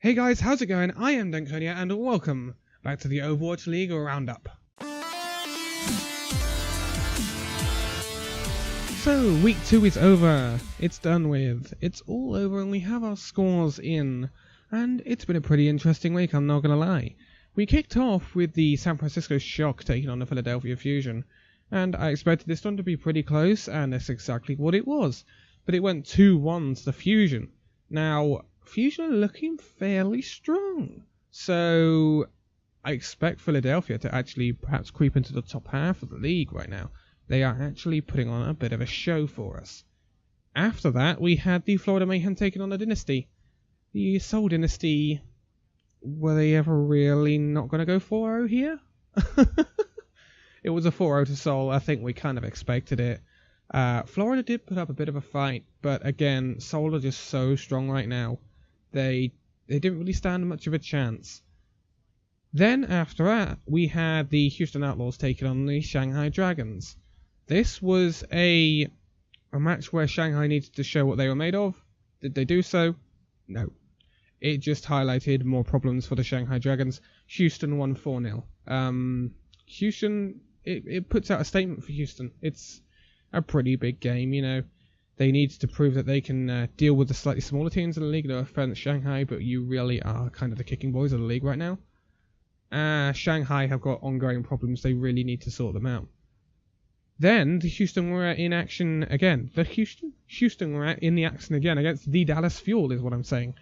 Hey guys, how's it going? I am Danconia and welcome back to the Overwatch League Roundup. So, week 2 is over. It's done with. It's all over and we have our scores in. And it's been a pretty interesting week, I'm not gonna lie. We kicked off with the San Francisco Shock taking on the Philadelphia Fusion. And I expected this one to be pretty close, and that's exactly what it was. But it went 2-1 to the Fusion. Now, Fusion are looking fairly strong. So, I expect Philadelphia to actually perhaps creep into the top half of the league right now. They are actually putting on a bit of a show for us. After that, we had the Florida Mayhem taking on the Dynasty. The Seoul Dynasty, were they ever really not going to go 4-0 here? It was a 4-0 to Seoul. I think we kind of expected it. Florida did put up a bit of a fight, but again, Seoul are just so strong right now. They didn't really stand much of a chance. Then after that, we had the Houston Outlaws taking on the Shanghai Dragons. This was a match where Shanghai needed to show what they were made of. Did they do so? No. It just highlighted more problems for the Shanghai Dragons. Houston won 4-0. Houston, it puts out a statement for Houston. It's a pretty big game, you know. They need to prove that they can deal with the slightly smaller teams in the league. No offense, Shanghai, but you really are kind of the kicking boys of the league right now. Shanghai have got ongoing problems. They really need to sort them out. Then the Houston were in action again. Houston were in the action again against the Dallas Fuel, is what I'm saying.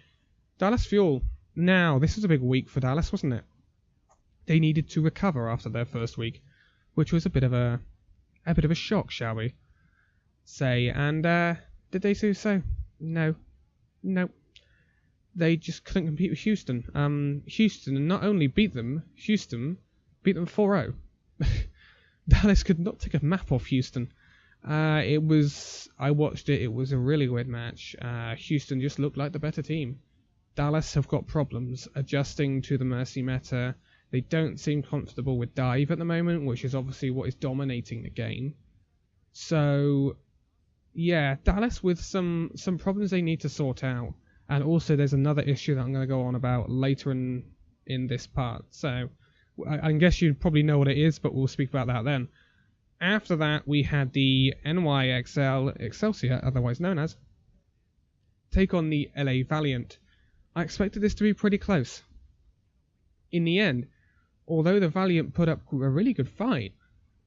Dallas Fuel. Now, this was a big week for Dallas, wasn't it? They needed to recover after their first week, which was a bit of a shock, shall we say. And did they do so? No. They just couldn't compete with Houston. Houston not only beat them, Houston beat them 4-0. Dallas could not take a map off Houston. I watched it, it was a really weird match. Houston just looked like the better team. Dallas have got problems adjusting to the Mercy meta. They don't seem comfortable with dive at the moment, which is obviously what is dominating the game. So, yeah, Dallas with some problems they need to sort out. And also there's another issue that I'm going to go on about later in this part. So, I guess you probably know what it is, but we'll speak about that then. After that, we had the Excelsior, otherwise known as, take on the LA Valiant. I expected this to be pretty close. In the end, although the Valiant put up a really good fight,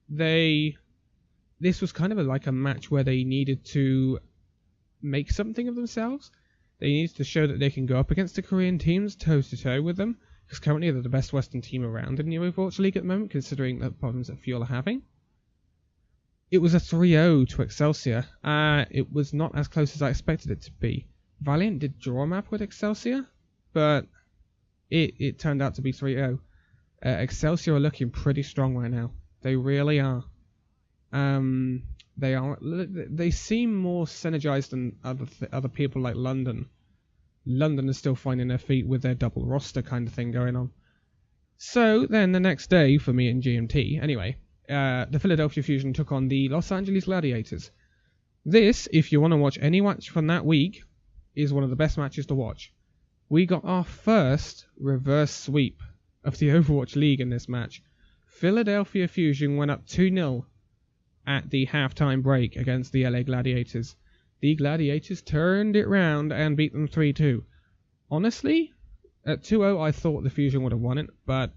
this was kind of like a match where they needed to make something of themselves. They needed to show that they can go up against the Korean teams toe-to-toe with them, because currently they're the best Western team around in the Overwatch League at the moment, considering the problems that Fuel are having. It was a 3-0 to Excelsior. It was not as close as I expected it to be. Valiant did draw a map with Excelsior, but it turned out to be 3-0. Excelsior are looking pretty strong right now. They really are. They seem more synergized than other people like London. London is still finding their feet with their double roster kind of thing going on. So then the next day for me in GMT, anyway, the Philadelphia Fusion took on the Los Angeles Gladiators. This, if you want to watch any match from that week, is one of the best matches to watch. We got our first reverse sweep of the Overwatch League in this match. Philadelphia Fusion went up 2-0 at the halftime break against the LA Gladiators. The Gladiators turned it round and beat them 3-2. Honestly, at 2-0 I thought the Fusion would have won it, but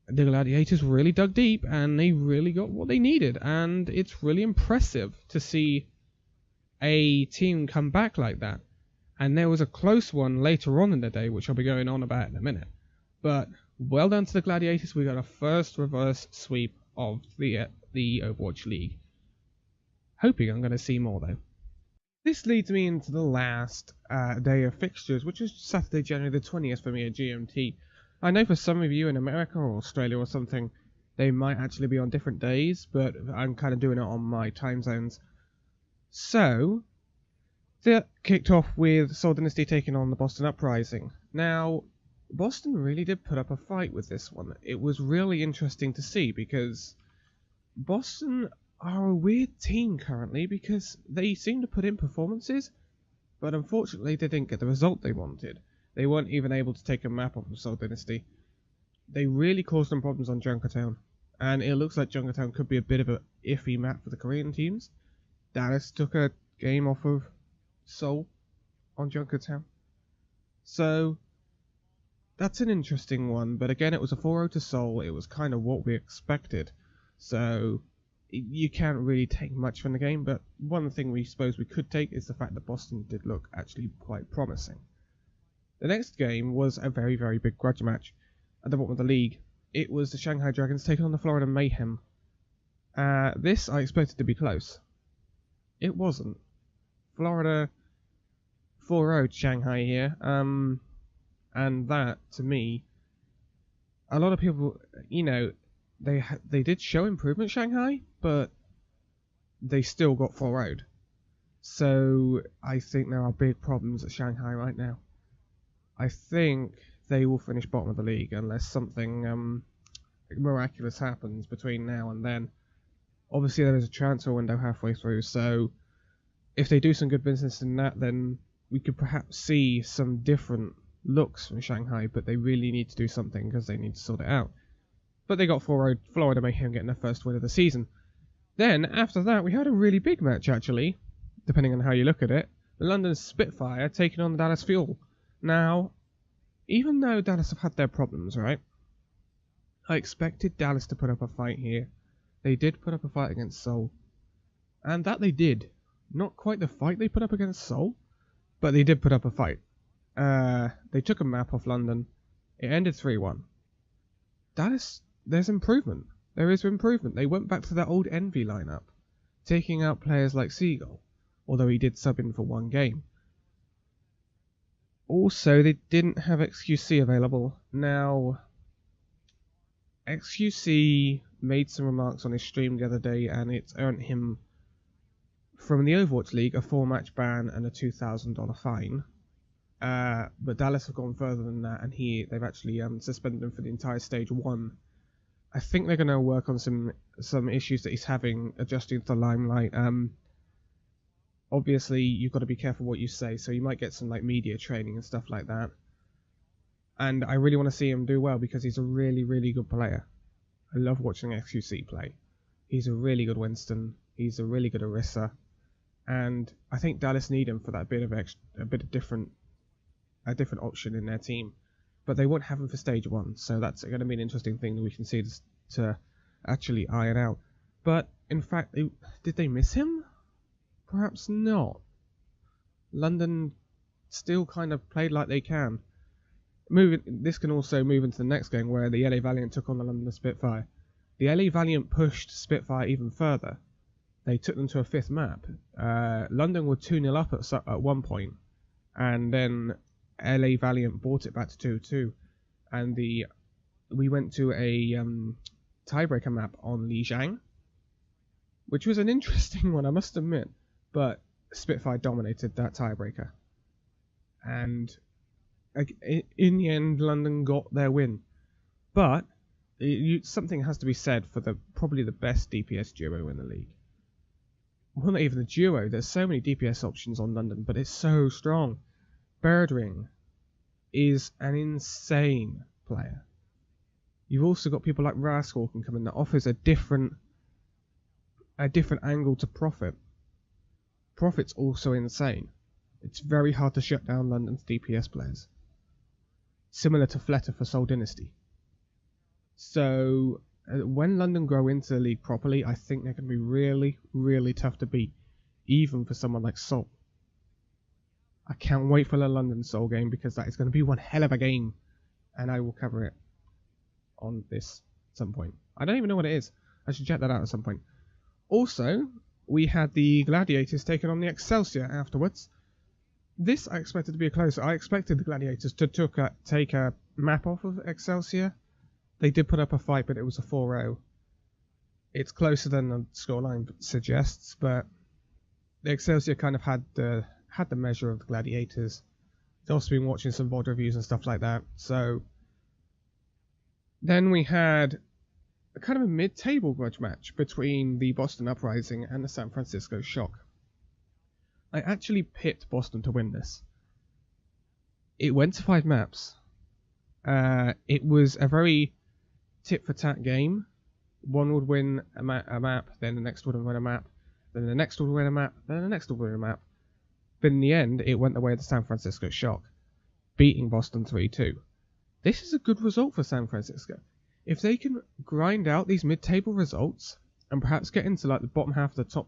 the Gladiators really dug deep and they really got what they needed, and it's really impressive to see a team come back like that. And there was a close one later on in the day, which I'll be going on about in a minute. But well done to the Gladiators. We got a first reverse sweep of the Overwatch League. Hoping I'm going to see more though. This leads me into the last day of fixtures, which is Saturday, January the 20th for me at GMT. I know for some of you in America or Australia or something, they might actually be on different days, but I'm kind of doing it on my time zones. So, that kicked off with Seoul Dynasty taking on the Boston Uprising. Now, Boston really did put up a fight with this one. It was really interesting to see because Boston are a weird team currently because they seem to put in performances, but unfortunately they didn't get the result they wanted. They weren't even able to take a map off of Seoul Dynasty. They really caused them problems on Junkertown. And it looks like Junkertown could be a bit of an iffy map for the Korean teams. Dallas took a game off of Seoul on Junkertown. So that's an interesting one, but again, it was a 4-0 to Seoul. It was kind of what we expected. So you can't really take much from the game, but one thing we suppose we could take is the fact that Boston did look actually quite promising. The next game was a very, very big grudge match at the bottom of the league. It was the Shanghai Dragons taking on the Florida Mayhem. This I expected to be close. It wasn't. Florida 4-0'd Shanghai here. And that, to me, a lot of people, you know, they did show improvement, Shanghai, but they still got 4-0'd. So I think there are big problems at Shanghai right now. I think they will finish bottom of the league unless something miraculous happens between now and then. Obviously, there is a transfer window halfway through, so if they do some good business in that, then we could perhaps see some different looks from Shanghai, but they really need to do something because they need to sort it out. But they got 4-0 Florida Mayhem getting their first win of the season. Then, after that, we had a really big match, actually, depending on how you look at it. The London Spitfire taking on the Dallas Fuel. Now, even though Dallas have had their problems, right, I expected Dallas to put up a fight here. They did put up a fight against Seoul. And that they did. Not quite the fight they put up against Seoul, but they did put up a fight. They took a map off London. It ended 3-1. Dallas, there's improvement. There is improvement. They went back to their old Envy lineup, taking out players like Seagull, although he did sub in for one game. Also, they didn't have XQC available. Now, XQC made some remarks on his stream the other day, and it's earned him, from the Overwatch League, a 4-match ban and a $2,000 fine. But Dallas have gone further than that, and they've actually suspended him for the entire Stage 1. I think they're going to work on some issues that he's having adjusting to the limelight. Obviously, you've got to be careful what you say, so you might get some like media training and stuff like that. And I really want to see him do well because he's a really, really good player. I love watching XQC play. He's a really good Winston. He's a really good Orisa, and I think Dallas need him for that bit of different option in their team. But they won't have him for Stage 1, so that's going to be an interesting thing that we can see to actually iron out. But in fact, did they miss him? Perhaps not. London still kind of played like they can. This can also move into the next game where the LA Valiant took on the London Spitfire. The LA Valiant pushed Spitfire even further. They took them to a 5th map. London were 2-0 up at one point, and then LA Valiant brought it back to 2-2. And we went to a tiebreaker map on Lijiang, which was an interesting one, I must admit. But Spitfire dominated that tiebreaker. And in the end, London got their win. But something has to be said for probably the best DPS duo in the league. Well, not even the duo. There's so many DPS options on London, but it's so strong. Birdring is an insane player. You've also got people like Rascal can come in that offers a different angle to Profit. Profit's also insane. It's very hard to shut down London's DPS players. Similar to Fleta for Seoul Dynasty. So, when London grow into the league properly, I think they're going to be really, really tough to beat. Even for someone like Seoul. I can't wait for the London Seoul game because that is going to be one hell of a game. And I will cover it on this at some point. I don't even know what it is. I should check that out at some point. Also, we had the Gladiators taking on the Excelsior afterwards. This I expected to be a closer. I expected the Gladiators to take a map off of Excelsior. They did put up a fight, but it was a 4-0. It's closer than the scoreline suggests, but the Excelsior kind of had the measure of the Gladiators. I've also been watching some VOD reviews and stuff like that. So then we had a kind of a mid-table grudge match between the Boston Uprising and the San Francisco Shock. I actually picked Boston to win this. It went to 5 maps. It was a very tit-for-tat game. One would win a map, then the next would win a map, then the next would win a map, then the next would win a map. But in the end, it went the way of the San Francisco Shock, beating Boston 3-2. This is a good result for San Francisco. If they can grind out these mid-table results and perhaps get into like the bottom half of the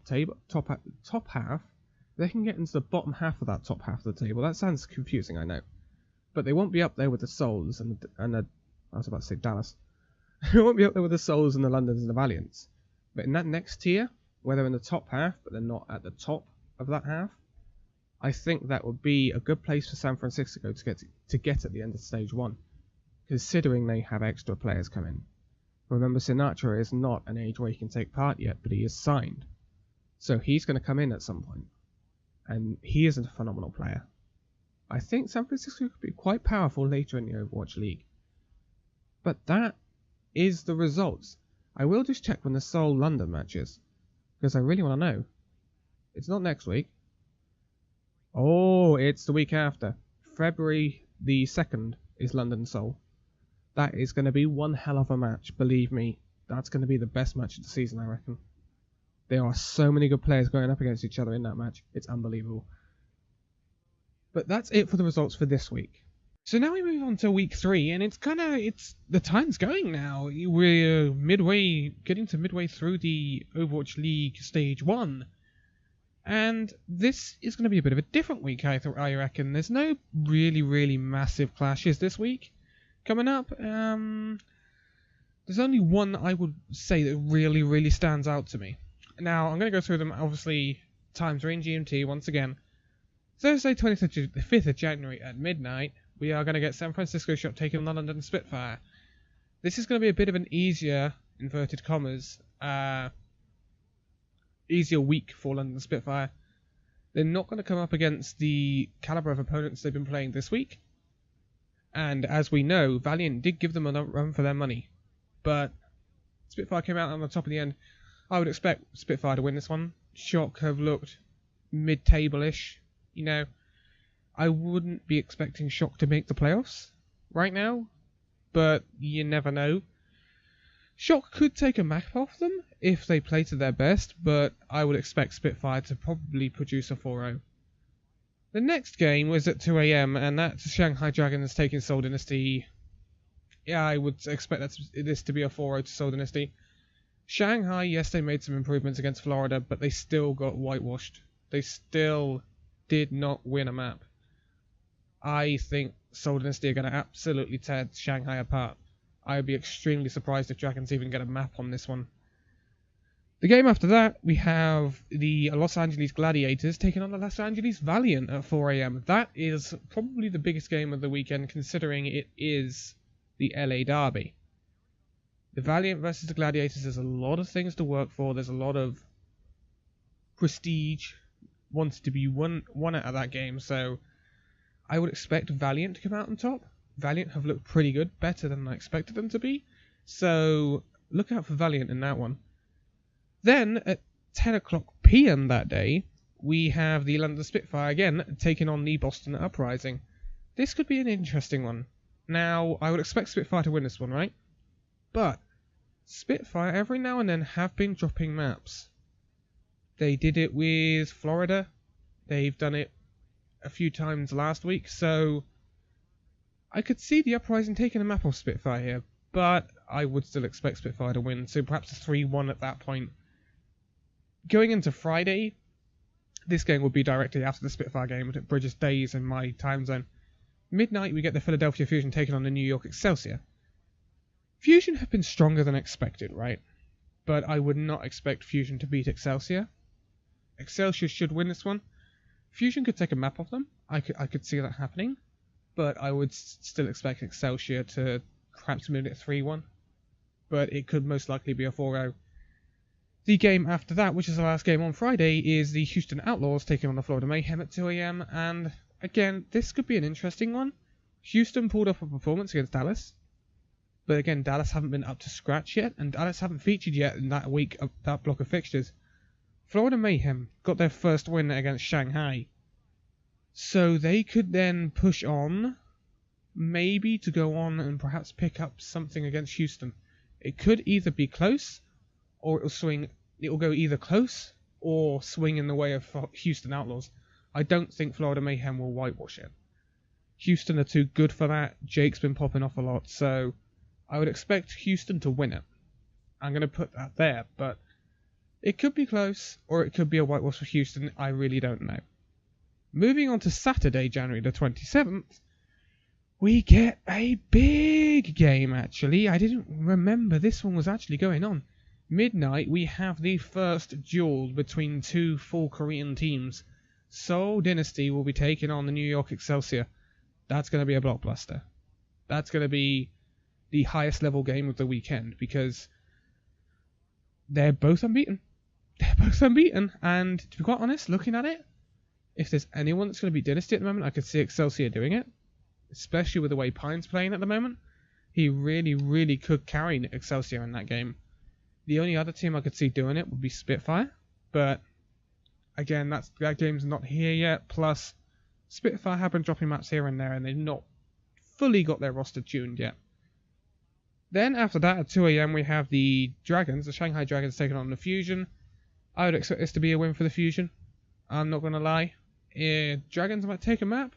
top half, they can get into the bottom half of that top half of the table. That sounds confusing, I know, but they won't be up there with the Souls and the I was about to say Dallas. They won't be up there with the Souls and the Londons and the Valiants. But in that next tier, where they're in the top half but they're not at the top of that half, I think that would be a good place for San Francisco to get at the end of stage 1, considering they have extra players coming. Remember, Sinatra is not an age where he can take part yet, but he is signed. So he's going to come in at some point. And he is a phenomenal player. I think San Francisco could be quite powerful later in the Overwatch League. But that is the results. I will just check when the Seoul London match is, because I really want to know. It's not next week. Oh, it's the week after. February the 2nd is London Seoul. That is going to be one hell of a match, believe me. That's going to be the best match of the season, I reckon. There are so many good players going up against each other in that match. It's unbelievable. But that's it for the results for this week. So now we move on to week 3, and the time's going now. We're getting to midway through the Overwatch League Stage 1. And this is going to be a bit of a different week, I reckon. There's no really massive clashes this week coming up. There's only one I would say that really stands out to me. Now, I'm going to go through them, obviously, times are in GMT once again. Thursday, 25th of January at midnight, we are going to get San Francisco Shock taking on the London Spitfire. This is going to be a bit of an easier, inverted commas, easier week for London Spitfire. They're not going to come up against the caliber of opponents they've been playing this week. And as we know, Valiant did give them a run for their money. But Spitfire came out on the top of the end. I would expect Spitfire to win this one. Shock have looked mid-table-ish. You know, I wouldn't be expecting Shock to make the playoffs right now. But you never know. Shock could take a map off them if they play to their best, but I would expect Spitfire to probably produce a 4-0. The next game was at 2 AM, and that's Shanghai Dragons taking Seoul Dynasty. Yeah, I would expect this to be a 4-0 to Seoul Dynasty. Shanghai, yes, they made some improvements against Florida, but they still got whitewashed. They still did not win a map. I think Seoul Dynasty are going to absolutely tear Shanghai apart. I would be extremely surprised if Dragons even get a map on this one. The game after that, we have the Los Angeles Gladiators taking on the Los Angeles Valiant at 4 AM. That is probably the biggest game of the weekend, considering it is the LA Derby. The Valiant versus the Gladiators, there's a lot of things to work for. There's a lot of prestige wanted to be won out of that game. So I would expect Valiant to come out on top. Valiant have looked pretty good, better than I expected them to be. So look out for Valiant in that one. Then at 10 o'clock PM that day, we have the London Spitfire again taking on the Boston Uprising. This could be an interesting one. Now, I would expect Spitfire to win this one, right? But Spitfire every now and then have been dropping maps. They did it with Florida. They've done it a few times last week, so I could see the Uprising taking a map off Spitfire here, but I would still expect Spitfire to win, so perhaps a 3-1 at that point. Going into Friday, this game will be directly after the Spitfire game, but it bridges days in my time zone. Midnight, we get the Philadelphia Fusion taking on the New York Excelsior. Fusion have been stronger than expected, right? But I would not expect Fusion to beat Excelsior. Excelsior should win this one. Fusion could take a map off them. I could see that happening. But I would still expect Excelsior to perhaps win it 3-1. But it could most likely be a 4-0. The game after that, which is the last game on Friday, is the Houston Outlaws taking on the Florida Mayhem at 2 AM. And again, this could be an interesting one. Houston pulled off a performance against Dallas. But again, Dallas haven't been up to scratch yet, and Dallas haven't featured yet in that week of that block of fixtures. Florida Mayhem got their first win against Shanghai. So they could then push on, maybe to go on and perhaps pick up something against Houston. It could either be close, or it'll swing. It'll go either close or swing in the way of Houston Outlaws. I don't think Florida Mayhem will whitewash it. Houston are too good for that. Jake's been popping off a lot, so I would expect Houston to win it. I'm going to put that there, but it could be close, or it could be a whitewash for Houston. I really don't know. Moving on to Saturday, January the 27th, we get a big game, actually. I didn't remember this one was actually going on. Midnight, we have the first duel between two full Korean teams. Seoul Dynasty will be taking on the New York Excelsior. That's going to be a blockbuster. That's going to be the highest level game of the weekend, because they're both unbeaten. They're both unbeaten, and to be quite honest, looking at it, if there's anyone that's going to beat Dynasty at the moment, I could see Excelsior doing it. Especially with the way Pine's playing at the moment. He really, really could carry Excelsior in that game. The only other team I could see doing it would be Spitfire, but again, that game's not here yet. Plus, Spitfire have been dropping maps here and there, and they've not fully got their roster tuned yet. Then after that, at 2 AM, we have the Dragons, the Shanghai Dragons, taking on the Fusion. I would expect this to be a win for the Fusion. I'm not going to lie. Dragons might take a map,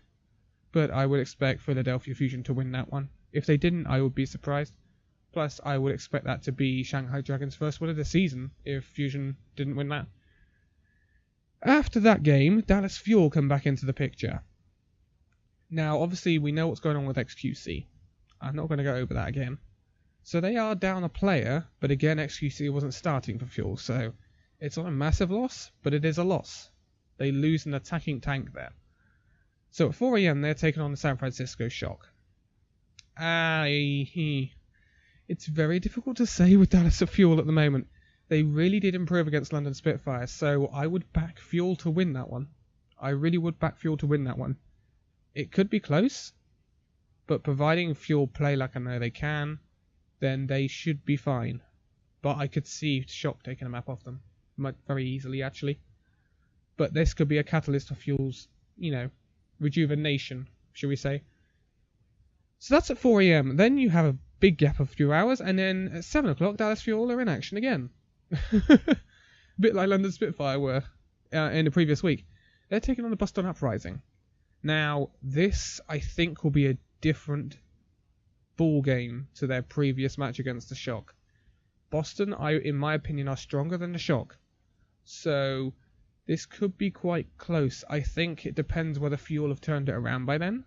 but I would expect Philadelphia Fusion to win that one. If they didn't, I would be surprised. Plus, I would expect that to be Shanghai Dragons' first win of the season if Fusion didn't win that. After that game, Dallas Fuel come back into the picture. Now, obviously, we know what's going on with XQC. I'm not going to go over that again. So they are down a player, but again, XQC wasn't starting for Fuel, so it's not a massive loss, but it is a loss. They lose an attacking tank there. So at 4 AM, they're taking on the San Francisco Shock. It's very difficult to say with Dallas Fuel at the moment. They really did improve against London Spitfire, so I would back Fuel to win that one. I really would back Fuel to win that one. It could be close, but providing Fuel play like I know they can, then they should be fine. But I could see Shock taking a map off them. Very easily, actually. But this could be a catalyst for Fuel's, rejuvenation, shall we say. So that's at 4 AM. Then you have a big gap of a few hours, and then at 7 o'clock, Dallas Fuel are in action again. A bit like London Spitfire were in the previous week. They're taking on the Boston Uprising. Now, this, I think, will be a different ball game to their previous match against the Shock. Boston, in my opinion, are stronger than the Shock. So this could be quite close. I think it depends whether Fuel have turned it around by then.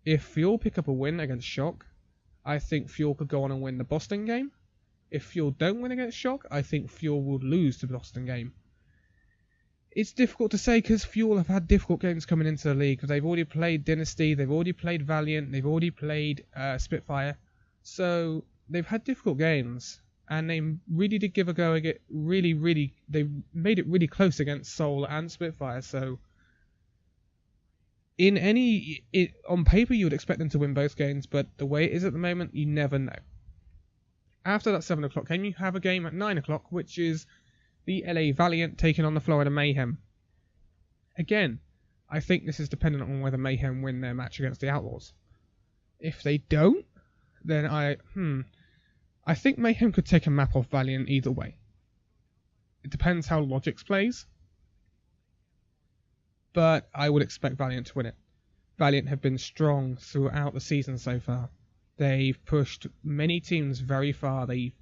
If Fuel pick up a win against Shock, I think Fuel could go on and win the Boston game. If Fuel don't win against Shock, I think Fuel would lose the Boston game. It's difficult to say because Fuel have had difficult games coming into the league. They've already played Dynasty, they've already played Valiant, they've already played Spitfire. So they've had difficult games. And they really did give a go. They made it really close against Seoul and Spitfire. So, on paper, you would expect them to win both games, but the way it is at the moment, you never know. After that 7 o'clock game, you have a game at 9 o'clock, which is the LA Valiant taking on the Florida Mayhem. Again, I think this is dependent on whether Mayhem win their match against the Outlaws. If they don't, then I think Mayhem could take a map off Valiant either way. It depends how Logix plays. But I would expect Valiant to win it. Valiant have been strong throughout the season so far. They've pushed many teams very far. They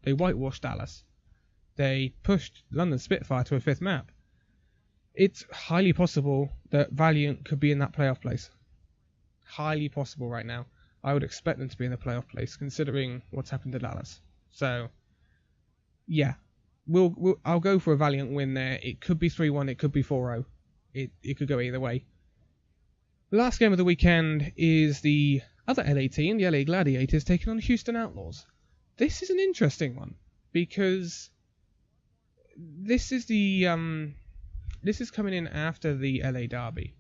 whitewashed Dallas. They pushed London Spitfire to a 5th map. It's highly possible that Valiant could be in that playoff place. Highly possible right now. I would expect them to be in the playoff place, considering what's happened to Dallas. So, yeah, I'll go for a Valiant win there. It could be 3-1, it could be 4-0. It could go either way. The last game of the weekend is the other LA team, the LA Gladiators, taking on the Houston Outlaws. This is an interesting one because this is coming in after the LA Derby.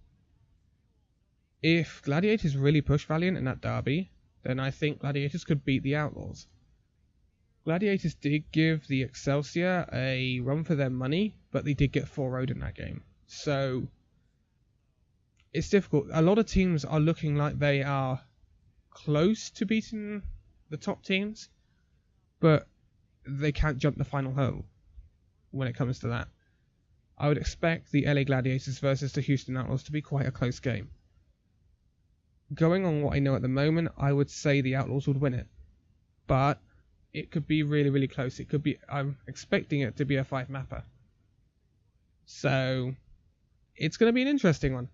If Gladiators really push Valiant in that derby, then I think Gladiators could beat the Outlaws. Gladiators did give the Excelsior a run for their money, but they did get 4-0'd in that game. So, it's difficult. A lot of teams are looking like they are close to beating the top teams, but they can't jump the final hurdle when it comes to that. I would expect the LA Gladiators versus the Houston Outlaws to be quite a close game. Going on what I know at the moment, I would say the Outlaws would win it. But it could be really, really close. It could be. I'm expecting it to be a 5-mapper. So it's going to be an interesting one.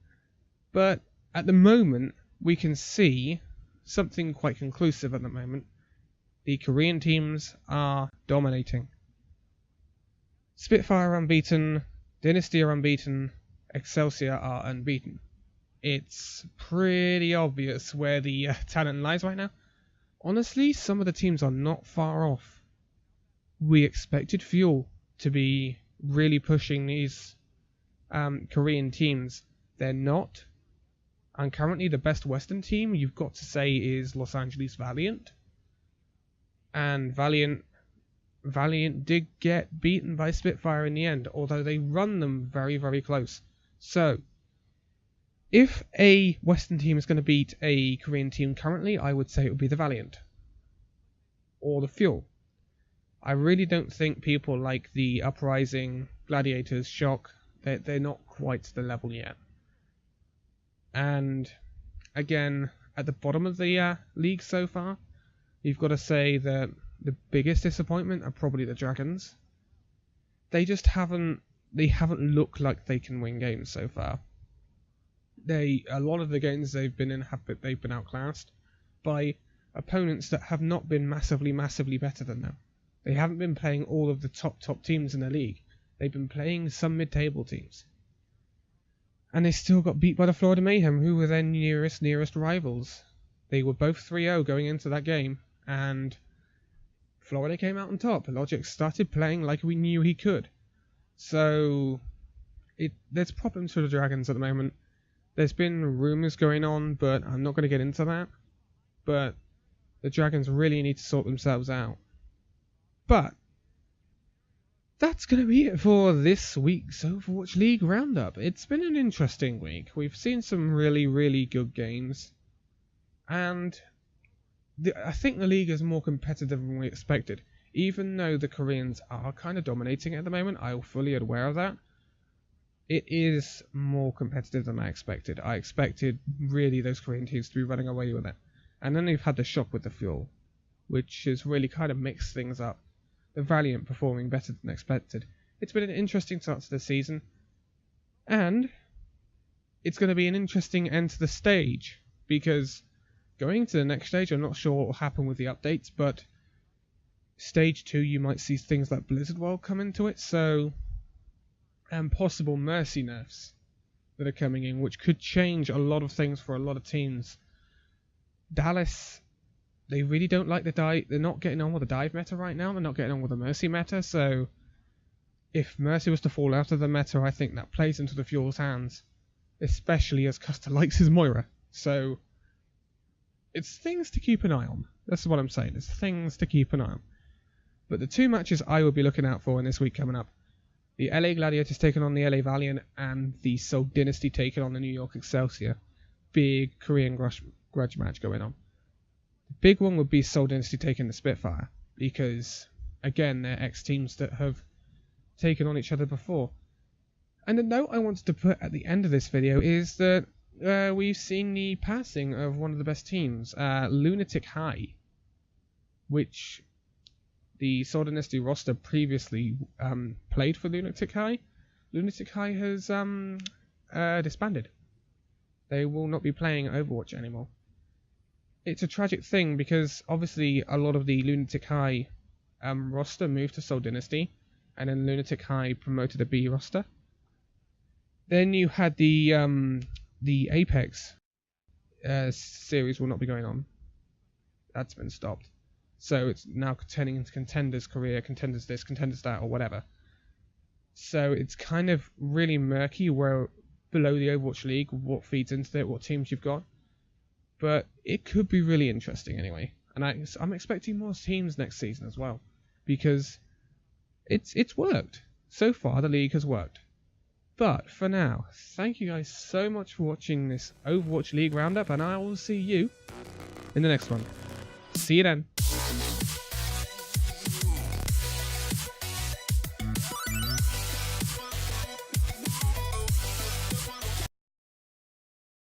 But at the moment, we can see something quite conclusive at the moment. The Korean teams are dominating. Spitfire are unbeaten, Dynasty are unbeaten, Excelsior are unbeaten. It's pretty obvious where the talent lies right now. Honestly, some of the teams are not far off. We expected Fuel to be really pushing these Korean teams. They're not. And currently the best Western team, you've got to say, is Los Angeles Valiant. And Valiant did get beaten by Spitfire in the end, although they run them very, very close. So, if a Western team is going to beat a Korean team currently, I would say it would be the Valiant. Or the Fuel. I really don't think people like the Uprising, Gladiators, Shock, they're not quite to the level yet. And, again, at the bottom of the league so far, you've got to say that the biggest disappointment are probably the Dragons. They just haven't looked like they can win games so far. A lot of the games they've been in they've been outclassed by opponents that have not been massively better than them. They haven't been playing all of the top teams in the league. They've been playing some mid-table teams. And they still got beat by the Florida Mayhem, who were their nearest rivals. They were both 3-0 going into that game, and Florida came out on top. Logic started playing like we knew he could. So, there's problems for the Dragons at the moment. There's been rumours going on, but I'm not going to get into that. But the Dragons really need to sort themselves out. But that's going to be it for this week's Overwatch League Roundup. It's been an interesting week. We've seen some really, really good games. And I think the league is more competitive than we expected. Even though the Koreans are kind of dominating at the moment, I'm fully aware of that. It is more competitive than I expected. I expected really those Korean teams to be running away with it. And then they've had the shock with the Fuel, which has really kind of mixed things up. The Valiant performing better than expected. It's been an interesting start to the season. And it's going to be an interesting end to the stage. Because going to the next stage, I'm not sure what will happen with the updates, but stage 2 you might see things like Blizzard World come into it, so and possible Mercy nerfs that are coming in, which could change a lot of things for a lot of teams. Dallas, they really don't like the dive. They're not getting on with the dive meta right now. They're not getting on with the Mercy meta, so if Mercy was to fall out of the meta, I think that plays into the Fuel's hands, especially as Custer likes his Moira. So it's things to keep an eye on. That's what I'm saying. It's things to keep an eye on. But the 2 matches I will be looking out for in this week coming up: the LA Gladiators taking on the LA Valiant, and the Seoul Dynasty taking on the New York Excelsior. Big Korean grudge match going on. The big one would be Seoul Dynasty taking the Spitfire, because, again, they're ex-teams that have taken on each other before. And the note I wanted to put at the end of this video is that we've seen the passing of one of the best teams, Lunatic High, which the Seoul Dynasty roster previously played for Lunatic High. Lunatic High has disbanded. They will not be playing Overwatch anymore. It's a tragic thing because obviously a lot of the Lunatic High roster moved to Seoul Dynasty, and then Lunatic High promoted a B roster. Then you had the Apex series will not be going on. That's been stopped. So it's now turning into Contenders Korea, Contenders this, Contenders that, or whatever. So it's kind of really murky where below the Overwatch League, what feeds into it, what teams you've got. But it could be really interesting anyway. And I'm expecting more teams next season as well. Because it's worked. So far the league has worked. But for now, thank you guys so much for watching this Overwatch League Roundup, and I will see you in the next one. See you then.